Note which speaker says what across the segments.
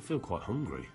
Speaker 1: feel quite hungry.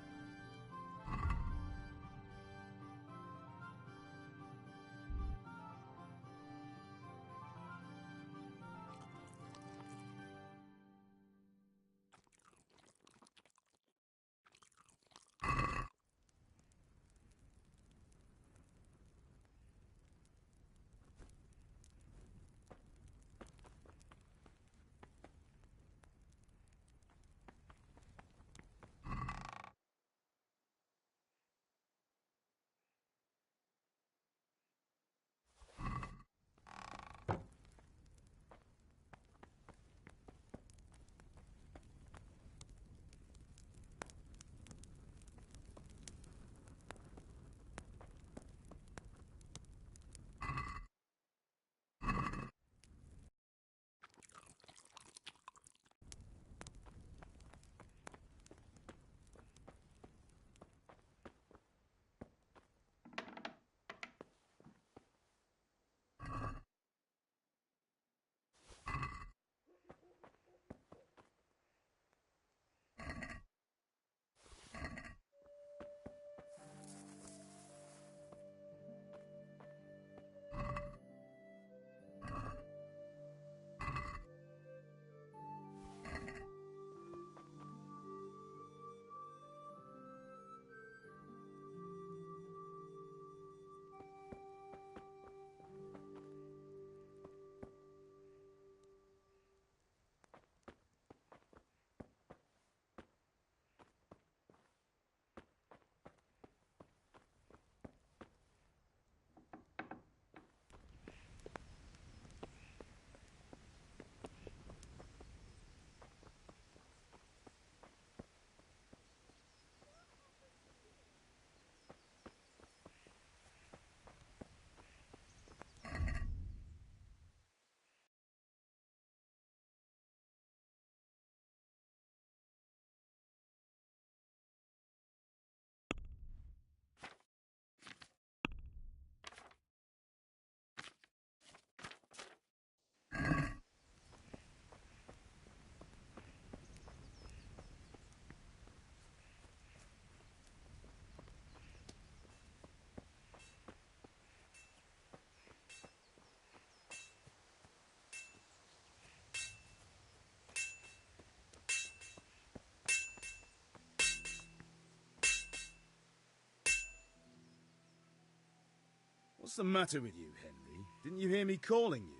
Speaker 2: What's the matter with you, Henry? Didn't you hear me calling you?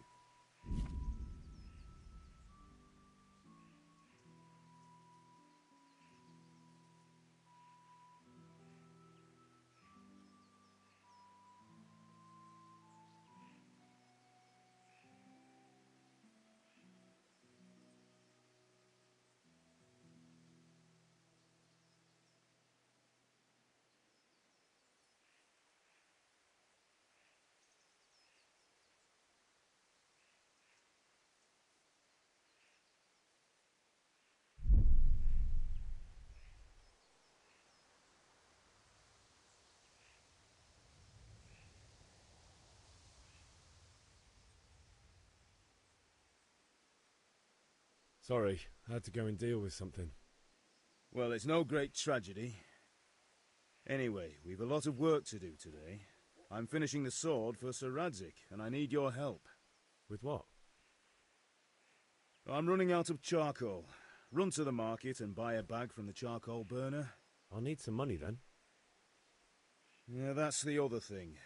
Speaker 3: Sorry, I had to go and deal with something.
Speaker 2: Well, it's no great tragedy. Anyway, we've a lot of work to do today. I'm finishing the sword for Sir Radzig, and I need your help.
Speaker 3: With what?
Speaker 2: I'm running out of charcoal. Run to the market and buy a bag from the charcoal burner.
Speaker 3: I'll need some money then.
Speaker 2: Yeah, that's the other thing.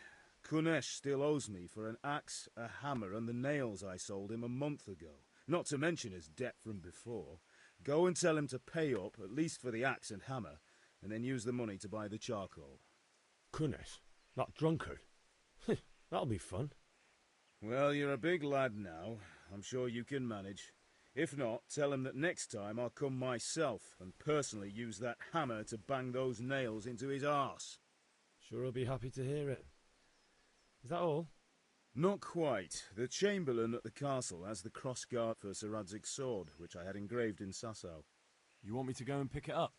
Speaker 2: Kunesh still owes me for an axe, a hammer, and the nails I sold him a month ago. Not to mention his debt from before. Go and tell him to pay up, at least for the axe and hammer, and then use the money to buy the charcoal.
Speaker 3: Kunesh? That drunkard? That'll be fun.
Speaker 2: Well, you're a big lad now. I'm sure you can manage. If not, tell him that next time I'll come myself and personally use that hammer to bang those nails into his arse.
Speaker 3: Sure he'll be happy to hear it. Is that all?
Speaker 2: Not quite. The Chamberlain at the castle has the crossguard for Sir Radzig's sword, which I had engraved in Sasau.
Speaker 1: You want me to go and pick it up?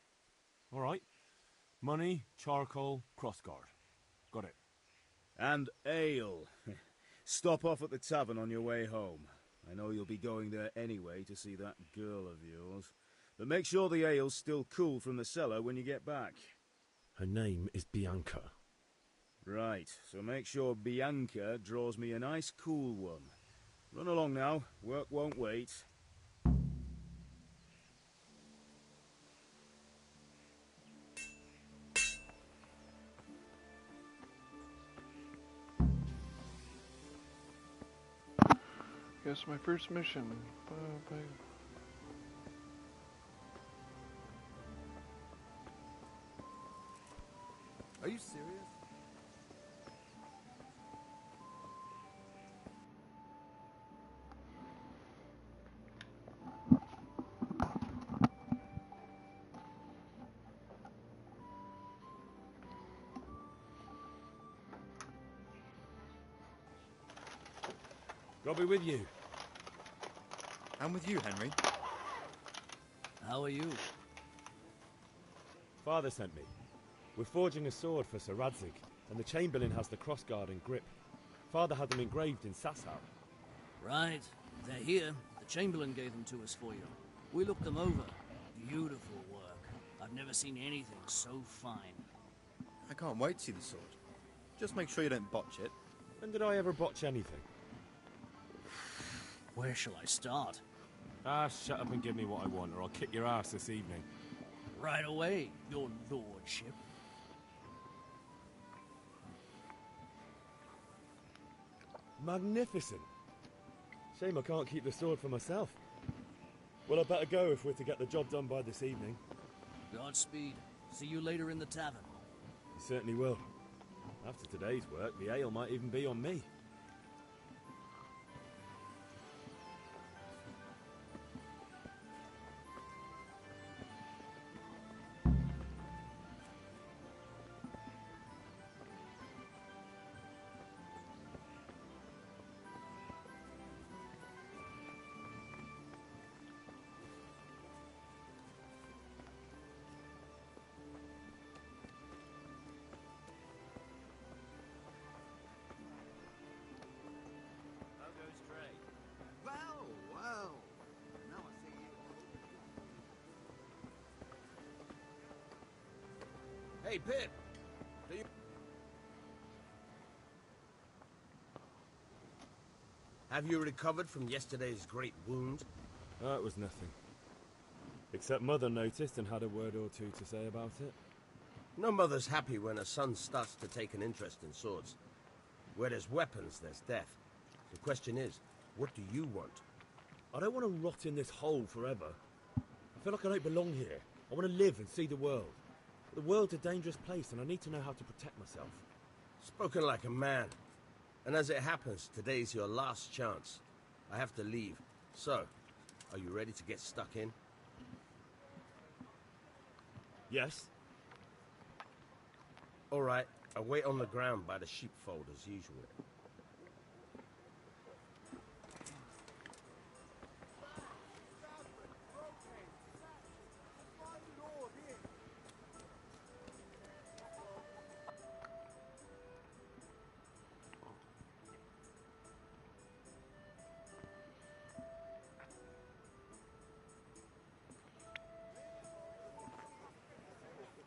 Speaker 1: All right. Money, charcoal, crossguard. Got it.
Speaker 2: And ale. Stop off at the tavern on your way home. I know you'll be going there anyway to see that girl of yours. But make sure the ale's still cool from the cellar when you get back.
Speaker 3: Her name is Bianca.
Speaker 2: Right, so make sure Bianca draws me a nice cool one. Run along now, work won't wait.
Speaker 4: Guess my first mission. Bye.
Speaker 5: Are you serious?
Speaker 1: God be with you.
Speaker 5: I'm with you, Henry.
Speaker 6: How are you?
Speaker 1: Father sent me. We're forging a sword for Sir Radzig, and the Chamberlain has the crossguard and grip. Father had them engraved in Sasau.
Speaker 6: Right. They're here. The Chamberlain gave them to us for you. We looked them over. Beautiful work. I've never seen anything so fine.
Speaker 5: I can't wait to see the sword. Just make sure you don't botch it.
Speaker 1: When did I ever botch anything?
Speaker 6: Where shall I start?
Speaker 1: Ah, shut up and give me what I want, or I'll kick your ass this evening.
Speaker 6: Right away, your lordship.
Speaker 1: Magnificent. Shame I can't keep the sword for myself. Well, I better go if we're to get the job done by this evening.
Speaker 6: Godspeed. See you later in the tavern.
Speaker 1: You certainly will. After today's work, the ale might even be on me.
Speaker 5: Well. Now I see you.
Speaker 7: Hey, Pip! Do you... Have you recovered from yesterday's great wound?
Speaker 1: Oh, it was nothing. Except Mother noticed and had a word or two to say about it.
Speaker 7: No mother's happy when her son starts to take an interest in swords. Where there's weapons, there's death. The question is, what do you want?
Speaker 1: I don't want to rot in this hole forever. I feel like I don't belong here. I want to live and see the world. The world's a dangerous place and I need to know how to protect myself.
Speaker 7: Spoken like a man. And as it happens, today's your last chance. I have to leave. So, are you ready to get stuck in?
Speaker 1: Yes?
Speaker 7: All right, I'll wait on the ground by the sheepfold as usual.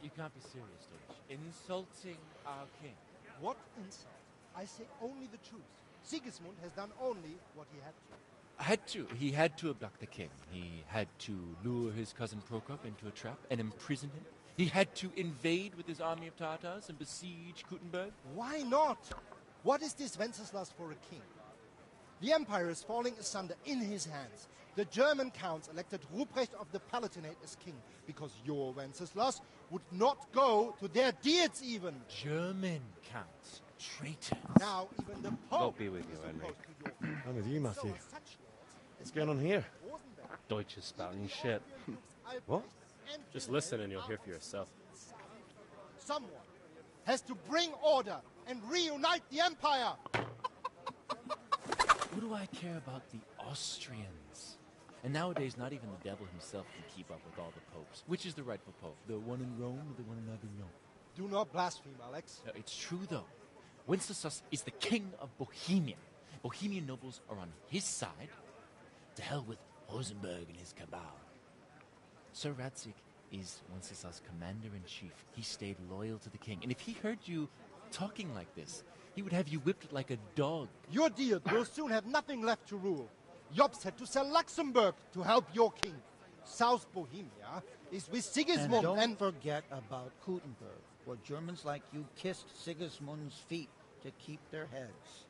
Speaker 8: You can't be serious, Deutsch. Insulting our king.
Speaker 9: What insult? I say only the truth. Sigismund has done only what he had to.
Speaker 8: Had to. He had to abduct the king. He had to lure his cousin Prokop into a trap and imprison him. He had to invade with his army of Tatars and besiege Kuttenberg.
Speaker 9: Why not? What is this Wenceslas for a king? The empire is falling asunder in his hands. The German counts elected Ruprecht of the Palatinate as king because your Wenceslas would not go to their deeds even.
Speaker 8: German counts. Traitors.
Speaker 9: Now even the Pope
Speaker 3: God be with you,
Speaker 9: is
Speaker 3: Henry.
Speaker 9: opposed to your
Speaker 3: I'm with you, Matthew.
Speaker 9: So are such lords
Speaker 3: What's going on here?
Speaker 9: Rosenberg,
Speaker 3: Deutsch is spouting shit.
Speaker 9: Dukes
Speaker 3: What?
Speaker 9: Albrecht, and
Speaker 3: Just
Speaker 9: Wilhelm
Speaker 3: listen and you'll hear
Speaker 9: are
Speaker 3: for yourself.
Speaker 9: Someone has to bring order and reunite the empire.
Speaker 8: What do I care about the Austrians? And nowadays, not even the devil himself can keep up with all the popes. Which is the rightful pope? The one in Rome or the one in Avignon?
Speaker 9: Do not blaspheme, Alex.
Speaker 8: No, it's true, though. Wenceslas is the king of Bohemia. Bohemian nobles are on his side. To hell with Rosenberg and his cabal. Sir Radzik is Wenceslas' commander-in-chief. He stayed loyal to the king. And if he heard you talking like this, he would have you whipped like a dog.
Speaker 9: Your dear will soon have nothing left to rule. Jobst had to sell Luxembourg to help your king. South Bohemia is with Sigismund
Speaker 10: and don't forget about Kuttenberg, where Germans like you kissed Sigismund's feet to keep their heads.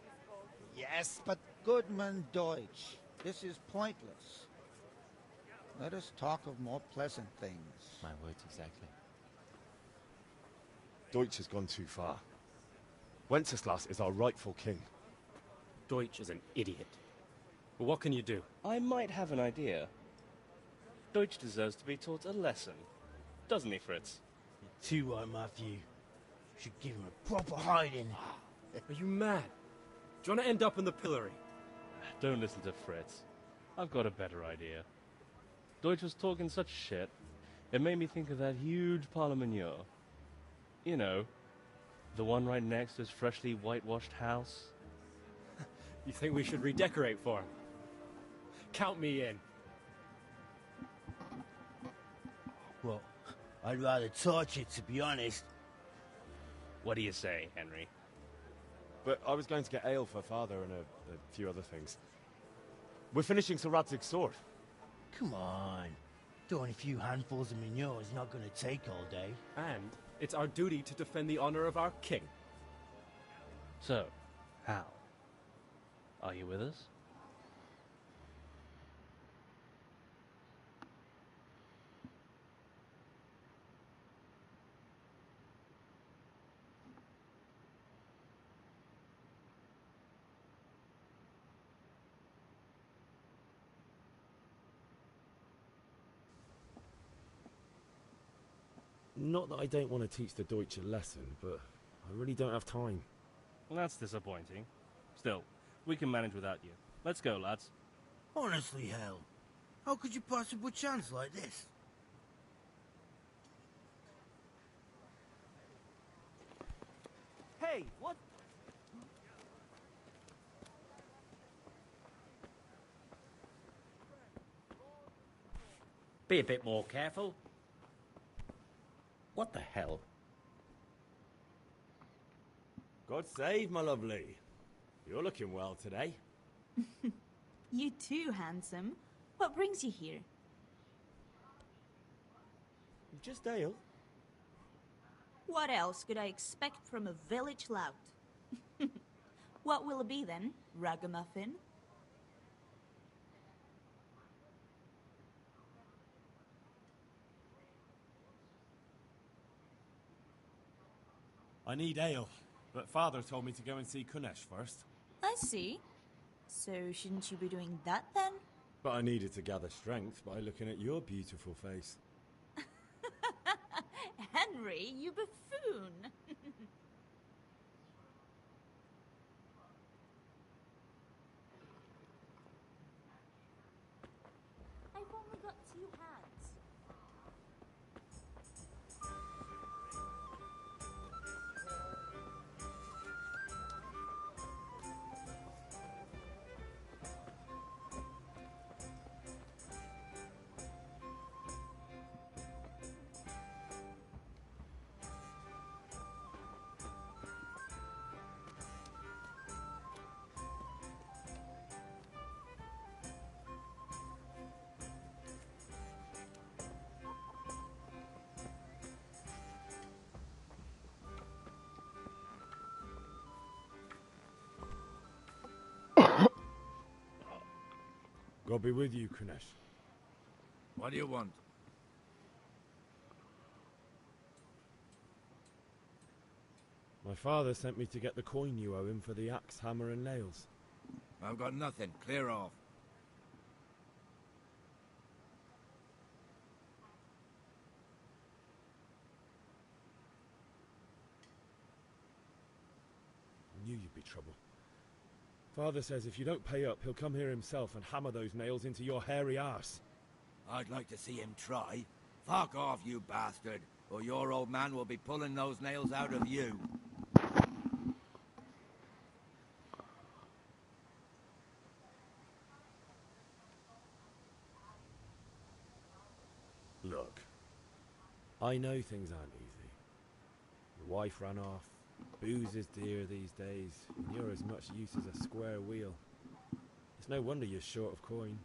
Speaker 9: Yes, but
Speaker 10: Goodman Deutsch, this is pointless. Let us talk of more pleasant things.
Speaker 8: My words exactly.
Speaker 3: Deutsch has gone too far. Wenceslas is our rightful king.
Speaker 11: Deutsch is an idiot. But what can you do?
Speaker 12: I might have an idea. Deutsch deserves to be taught a lesson. Doesn't he, Fritz?
Speaker 13: You're too right, Matthew. Should give him a proper hiding.
Speaker 11: Are you mad? Do you want to end up in the pillory?
Speaker 12: Don't listen to Fritz. I've got a better idea. Deutsch was talking such shit, it made me think of that huge parliament. You know, the one right next to his freshly whitewashed house.
Speaker 11: You think we should redecorate for him? Count me in.
Speaker 13: Well, I'd rather torch it, to be honest.
Speaker 12: What do you say, Henry?
Speaker 3: But I was going to get ale for father and a few other things. We're finishing Sir Radzig's sword.
Speaker 13: Come on. Doing a few handfuls of manure is not going to take all day.
Speaker 11: And it's our duty to defend the honor of our king.
Speaker 12: So, how? Are you with us?
Speaker 1: Not that I don't want to teach the Deutsch a lesson, but I really don't have time.
Speaker 12: Well, that's disappointing. Still, we can manage without you. Let's go, lads.
Speaker 13: Honestly, hell. How could you pass a good chance like this?
Speaker 11: Hey, what?
Speaker 14: Be a bit more careful. What the hell?
Speaker 1: God save, my lovely. You're looking well today.
Speaker 15: You too, handsome. What brings you here?
Speaker 1: Just ale.
Speaker 15: What else could I expect from a village lout? What will it be then? Ragamuffin?
Speaker 1: I need ale, but father told me to go and see Kunesh first.
Speaker 15: I see. So shouldn't you be doing that then?
Speaker 1: But I needed to gather strength by looking at your beautiful face.
Speaker 15: Henry, you buffoon! I've only got 2 hands.
Speaker 1: God be with you, Kunesh.
Speaker 7: What do you want?
Speaker 1: My father sent me to get the coin you owe him for the axe, hammer and nails.
Speaker 7: I've got nothing. Clear off.
Speaker 1: I knew you'd be trouble. Father says if you don't pay up, he'll come here himself and hammer those nails into your hairy arse.
Speaker 7: I'd like to see him try. Fuck off, you bastard, or your old man will be pulling those nails out of you.
Speaker 1: Look, I know things aren't easy. Your wife ran off, booze is dear these days, and you're as much use as a square wheel. It's no wonder you're short of coin.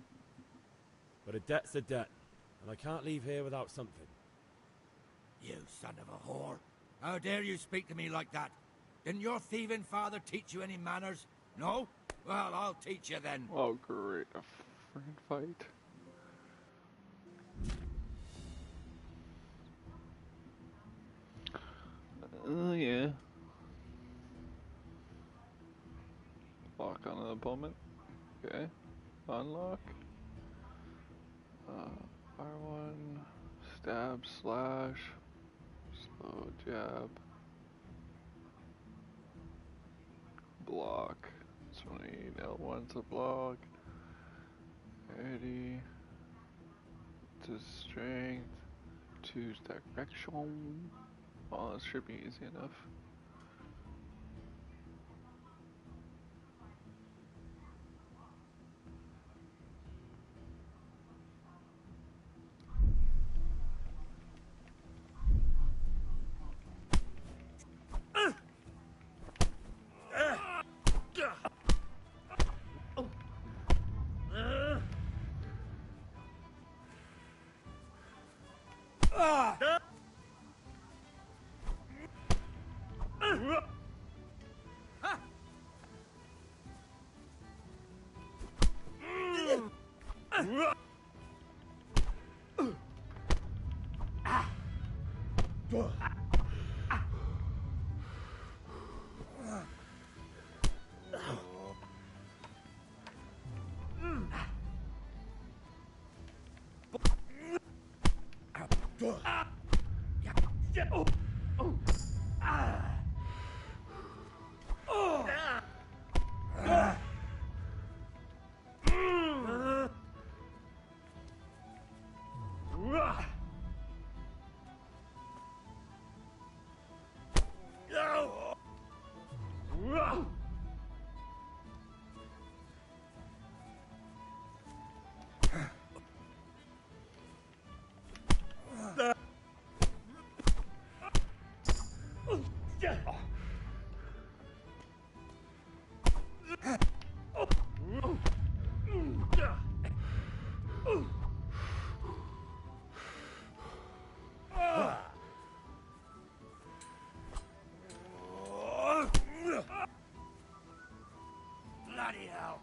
Speaker 1: But a debt's a debt, and I can't leave here without something.
Speaker 14: You son of a whore. How dare you speak to me like that? Didn't your thieving father teach you any manners? No? Well, I'll teach you then.
Speaker 4: Oh, great. A freaking fight. Yeah. Lock on the opponent. Okay. Unlock. R1. Stab, slash. Slow jab. Block. So we need L1 to block. Ready. To strength. To direction. Oh, this should be easy enough.
Speaker 14: Bloody hell.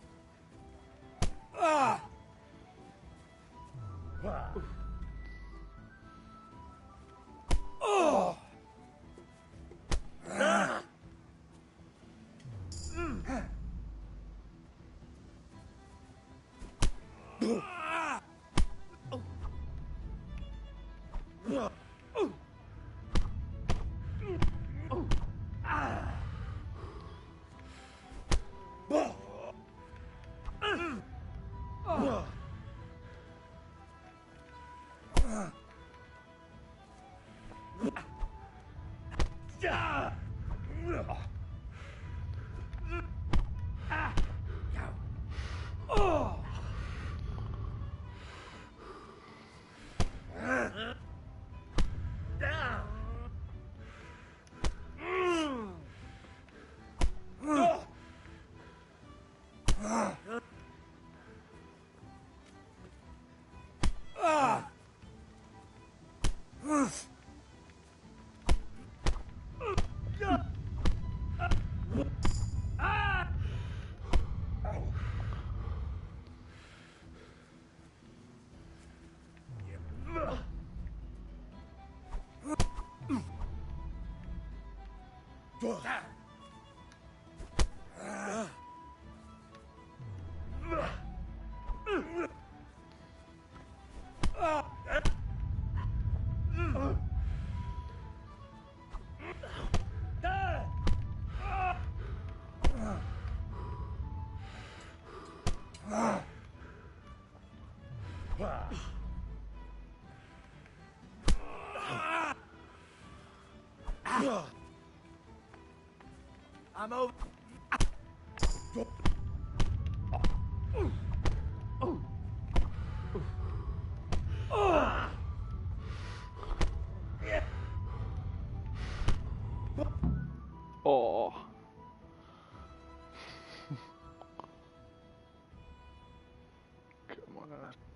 Speaker 14: I'm over.
Speaker 4: Oh. Come on,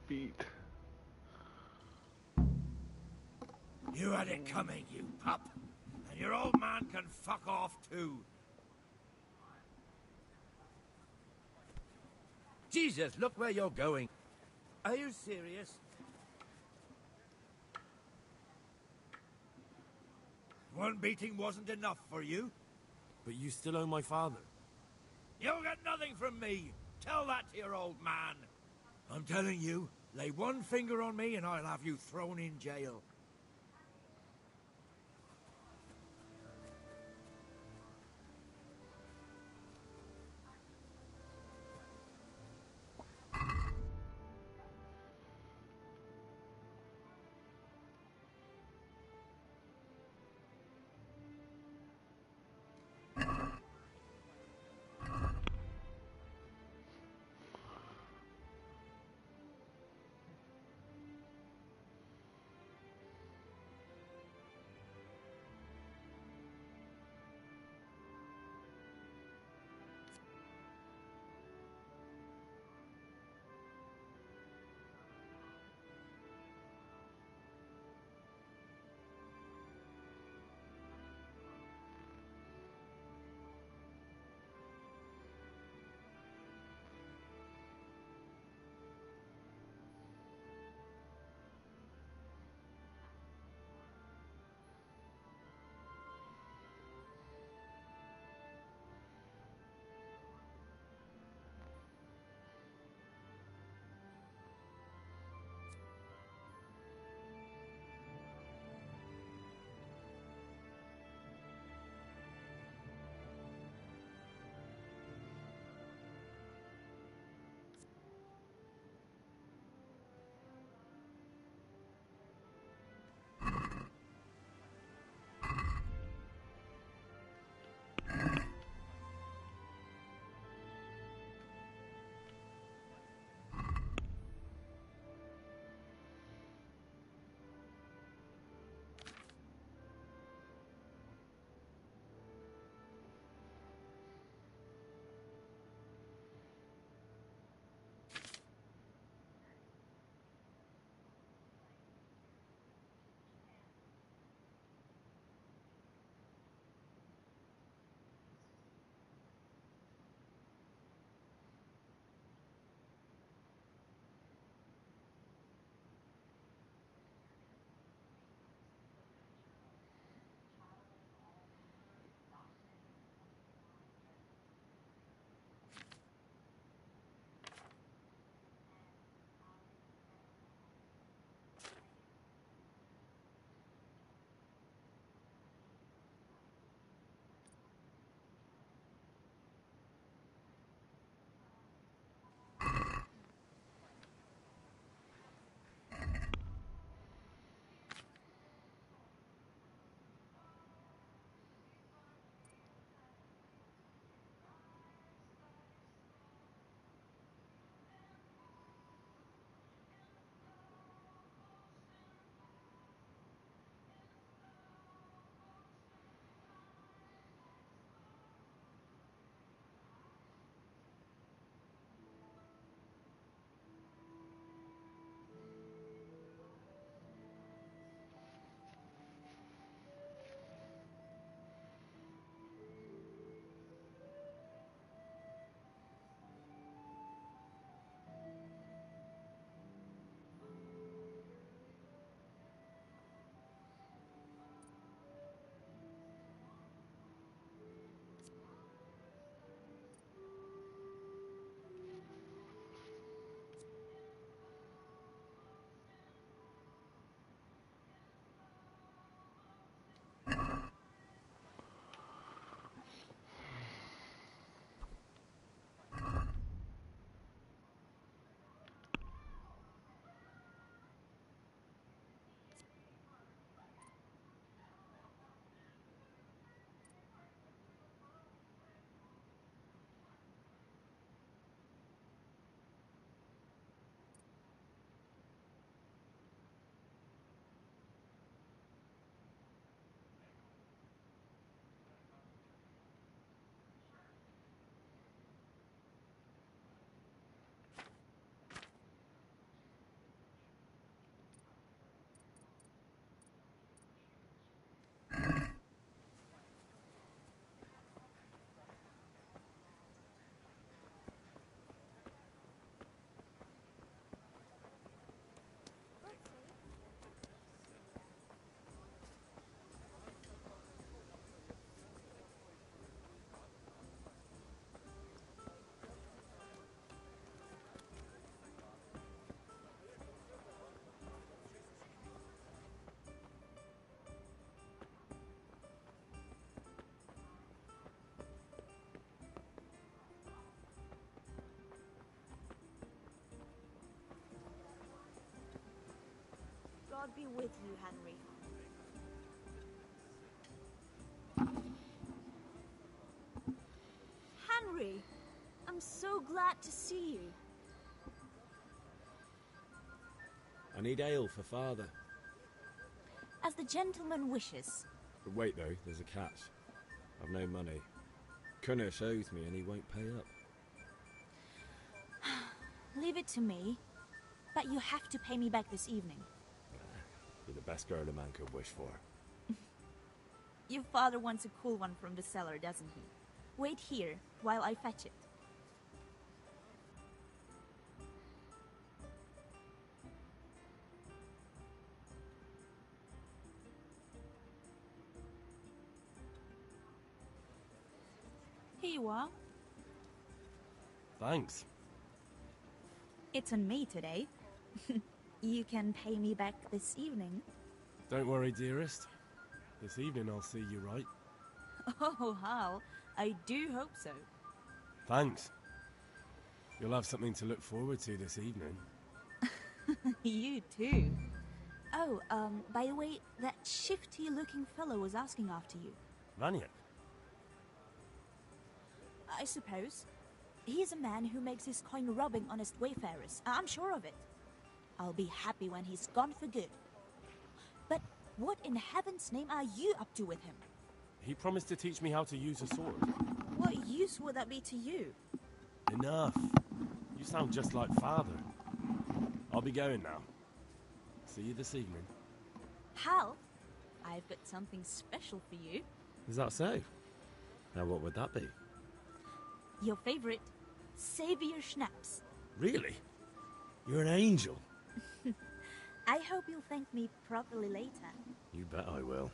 Speaker 4: beat.
Speaker 14: You had it coming, you pup. And your old man can fuck off too. Jesus, look where you're going. Are you serious? One beating wasn't enough for you?
Speaker 7: But you still owe my father.
Speaker 14: You'll get nothing from me. Tell that to your old man. I'm telling you, lay one finger on me and I'll have you thrown in jail.
Speaker 15: God be with you, Henry. Henry, I'm so glad to see you.
Speaker 1: I need ale for father.
Speaker 15: As the gentleman wishes.
Speaker 1: But wait though, there's a catch. I've no money. Kunnish owes me and he won't pay up.
Speaker 15: Leave it to me. But you have to pay me back this evening.
Speaker 1: You're the best girl a man could wish for.
Speaker 15: Your father wants a cool one from the cellar, doesn't he? Wait here while I fetch it. Here you are.
Speaker 1: Thanks.
Speaker 15: It's on me today. You can pay me back this evening.
Speaker 1: Don't worry, dearest. This evening I'll see you right.
Speaker 15: Oh, Hal. I do hope so.
Speaker 1: Thanks. You'll have something to look forward to this evening.
Speaker 15: You too. Oh, by the way, that shifty-looking fellow was asking after you.
Speaker 1: Vanya?
Speaker 15: I suppose. He's a man who makes his coin robbing honest wayfarers. I'm sure of it. I'll be happy when he's gone for good. But what in heaven's name are you up to with him?
Speaker 1: He promised to teach me how to use a sword.
Speaker 15: What use would that be to you?
Speaker 1: Enough. You sound just like father. I'll be going now. See you this evening.
Speaker 15: Hal, I've got something special for you.
Speaker 1: Is that so? Now what would that be?
Speaker 15: Your favorite, Savior Schnapps.
Speaker 1: Really? You're an angel.
Speaker 15: I hope you'll thank me properly later.
Speaker 1: You bet I will.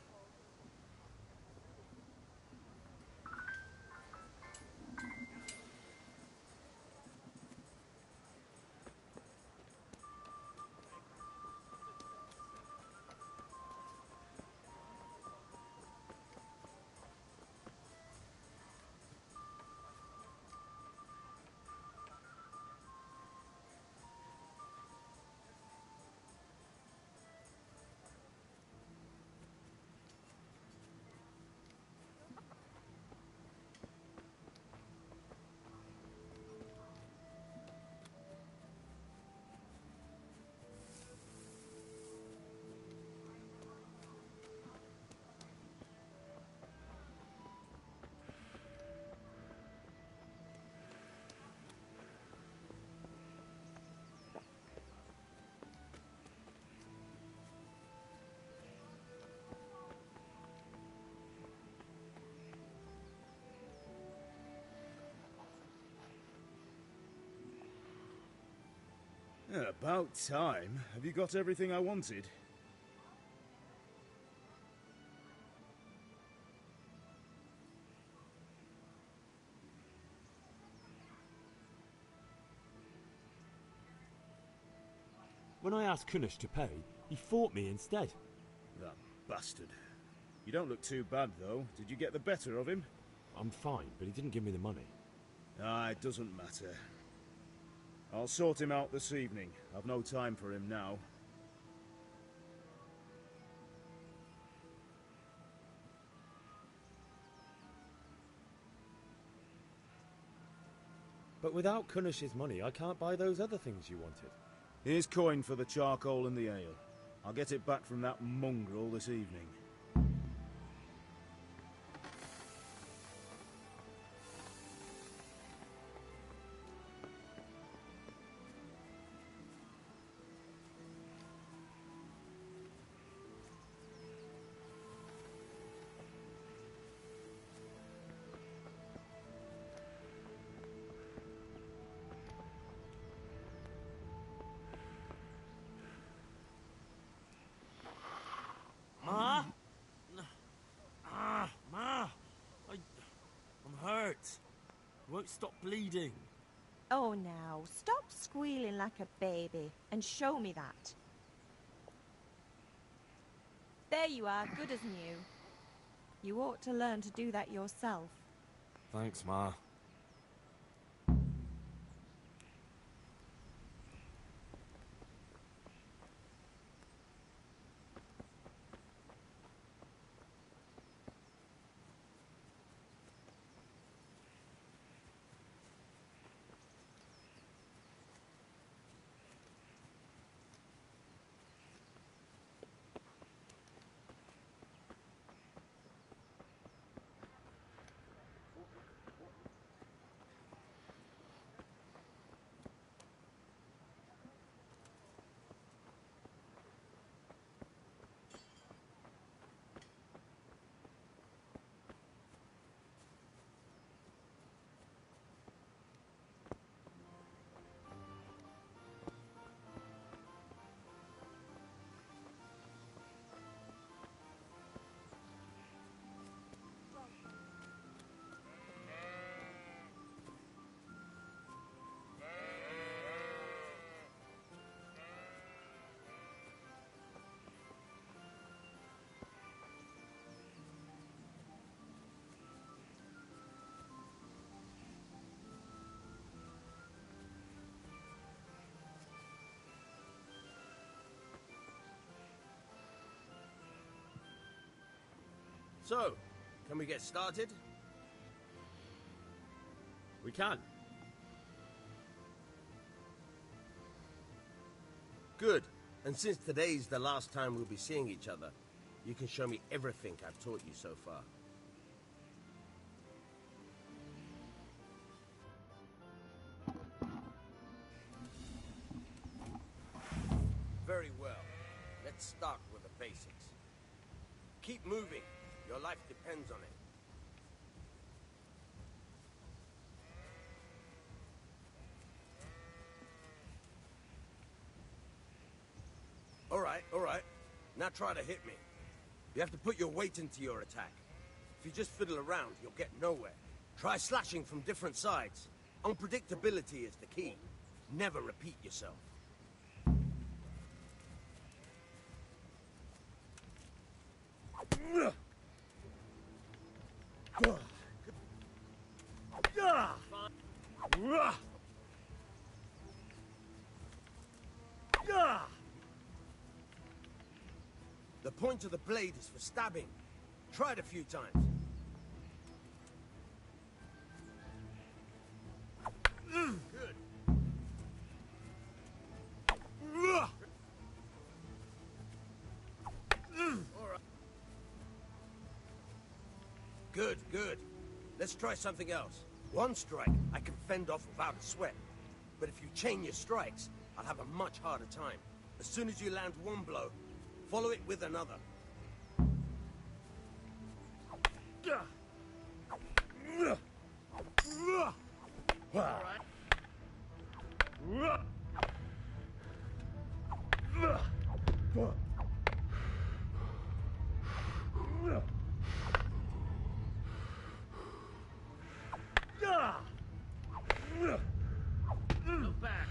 Speaker 2: Yeah, about time. Have you got everything I wanted?
Speaker 1: When I asked Kunnish to pay, he fought me instead.
Speaker 2: That bastard. You don't look too bad, though. Did you get the better of him?
Speaker 1: I'm fine, but he didn't give me the money.
Speaker 2: Ah, it doesn't matter. I'll sort him out this evening. I've no time for him now.
Speaker 1: But without Kunnish's money, I can't buy those other things you wanted.
Speaker 2: Here's coin for the charcoal and the ale. I'll get it back from that mongrel this evening.
Speaker 7: Ma? Ma! I'm hurt. I won't stop bleeding.
Speaker 16: Oh, now, stop squealing like a baby and show me that. There you are, good as new. You ought to learn to do that yourself.
Speaker 1: Thanks, Ma.
Speaker 7: So, can we get started?
Speaker 1: We can.
Speaker 7: Good. And since today's the last time we'll be seeing each other, you can show me everything I've taught you so far. Very well. Let's start with the basics. Keep moving. Your life depends on it. All right. Now try to hit me. You have to put your weight into your attack. If you just fiddle around, you'll get nowhere. Try slashing from different sides. Unpredictability is the key. Never repeat yourself. The point of the blade is for stabbing. Try it a few times. Good. All right. Good. Let's try something else. One strike I can fend off without a sweat. But if you chain your strikes, I'll have a much harder time. As soon as you land one blow, follow it with another. All right.
Speaker 1: Look back.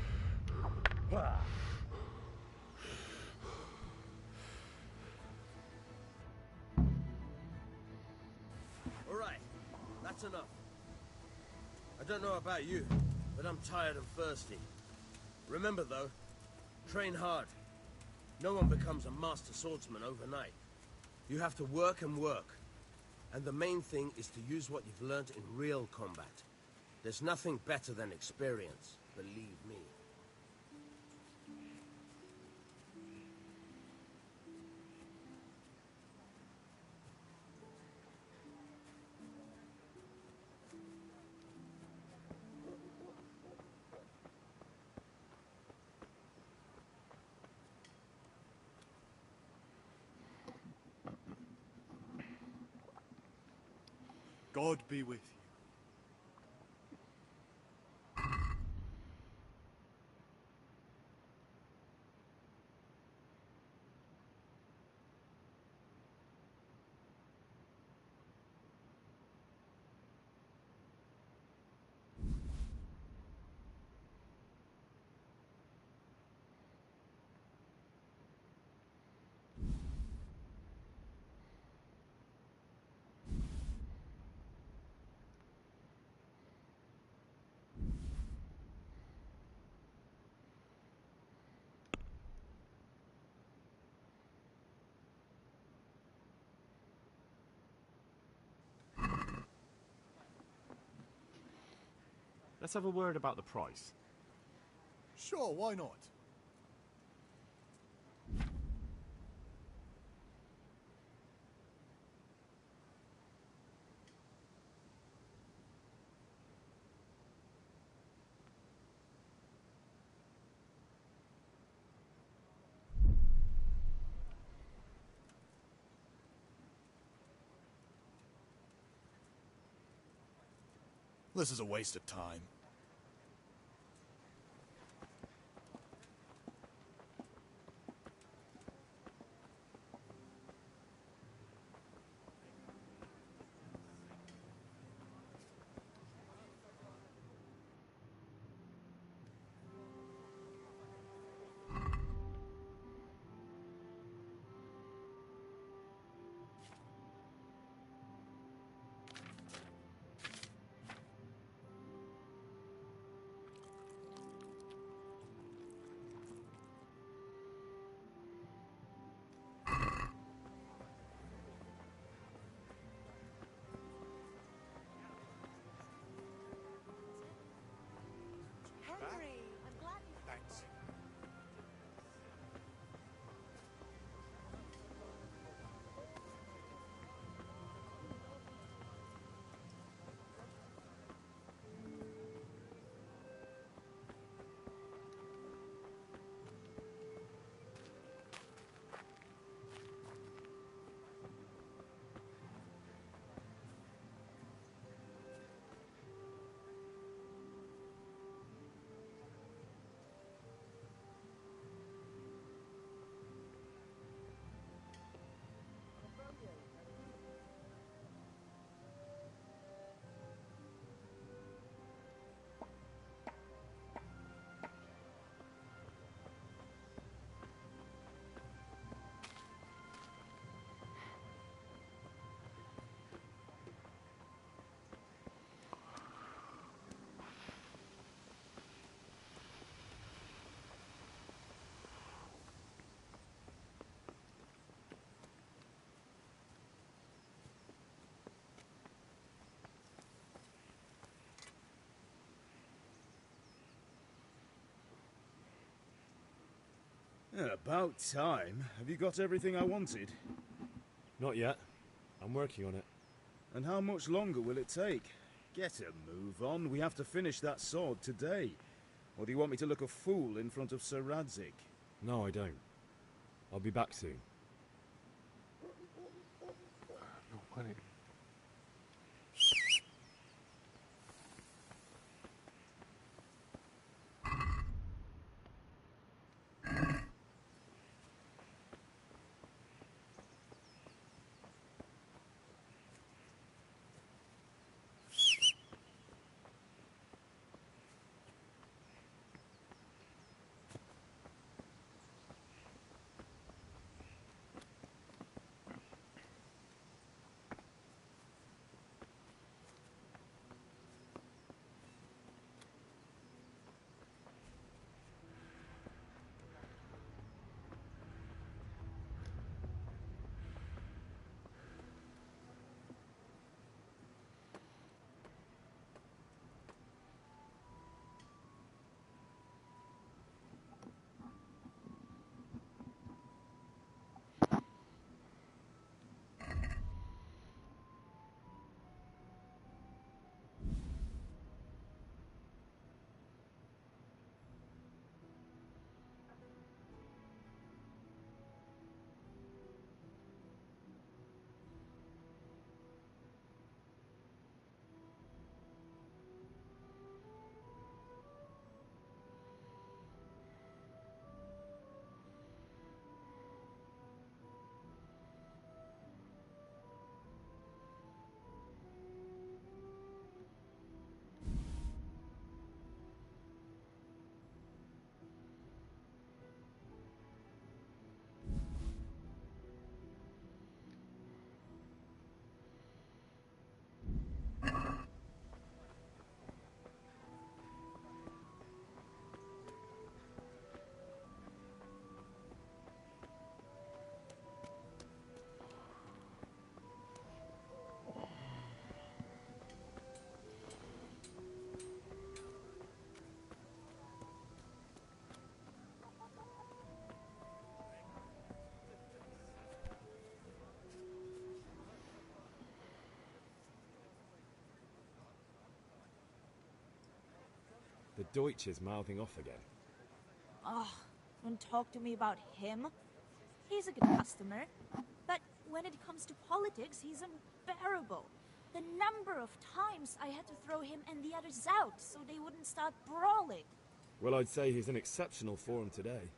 Speaker 7: All right, that's enough. I don't know about you, but I'm tired and thirsty. Remember though, train hard. No one becomes a master swordsman overnight. You have to work and work. And the main thing is to use what you've learned in real combat. There's nothing better than experience, believe me.
Speaker 17: God be with you.
Speaker 3: Let's have a word about the price.
Speaker 17: Sure, why not? This is a waste of time.
Speaker 2: About time. Have you got everything I wanted?
Speaker 1: Not yet. I'm working on it.
Speaker 2: And how much longer will it take? Get a move on. We have to finish that sword today. Or do you want me to look a fool in front of Sir Radzik?
Speaker 1: No, I don't. I'll be back soon.
Speaker 4: No money.
Speaker 1: The Deutsch is mouthing off again.
Speaker 15: Oh, don't talk to me about him. He's a good customer. But when it comes to politics, he's unbearable. The number of times I had to throw him and the others out so they wouldn't start brawling.
Speaker 1: Well, I'd say he's in exceptional form today.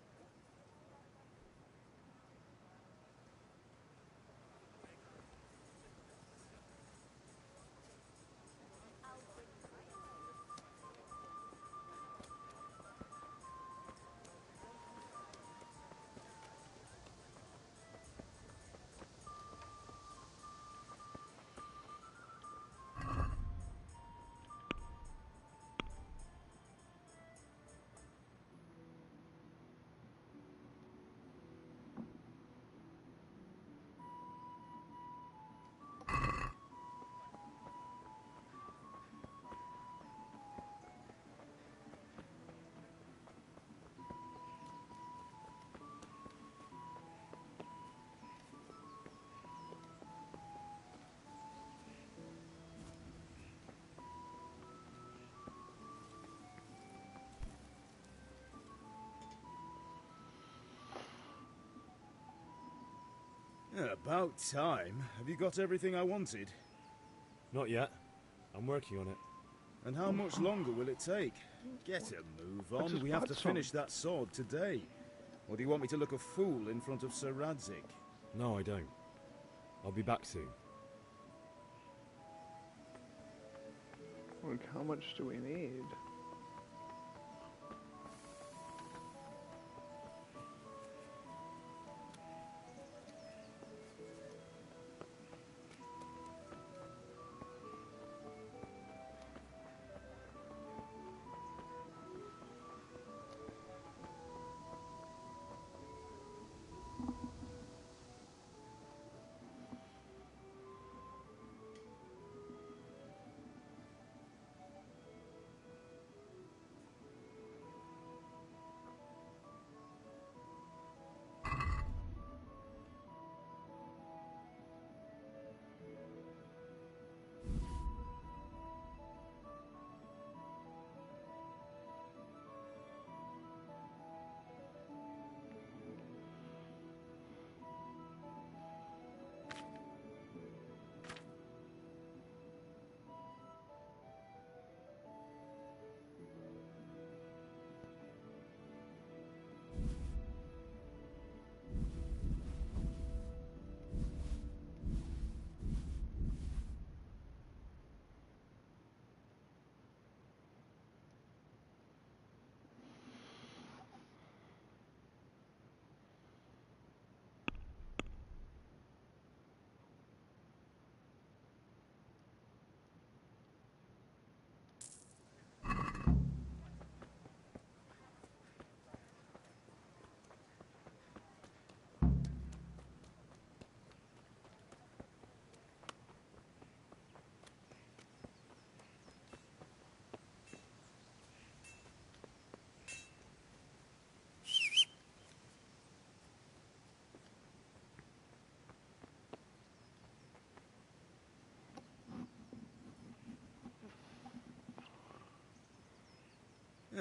Speaker 2: About time. Have you got everything I wanted?
Speaker 1: Not yet. I'm working on it.
Speaker 2: And how much longer will it take? Get a move on. We have to finish that sword today. Or do you want me to look a fool in front of Sir Radzik?
Speaker 1: No, I don't. I'll be back soon.
Speaker 4: Like, how much do we need?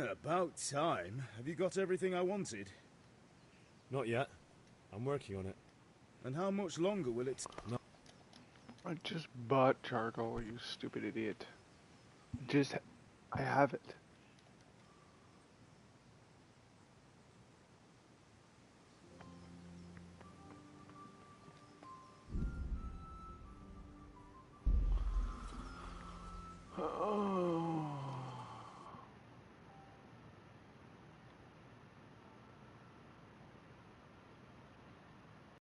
Speaker 2: About time. Have you got everything I wanted?
Speaker 1: Not yet. I'm working on it.
Speaker 2: And how much longer will it...
Speaker 1: No.
Speaker 4: I just bought charcoal, you stupid idiot. I have it.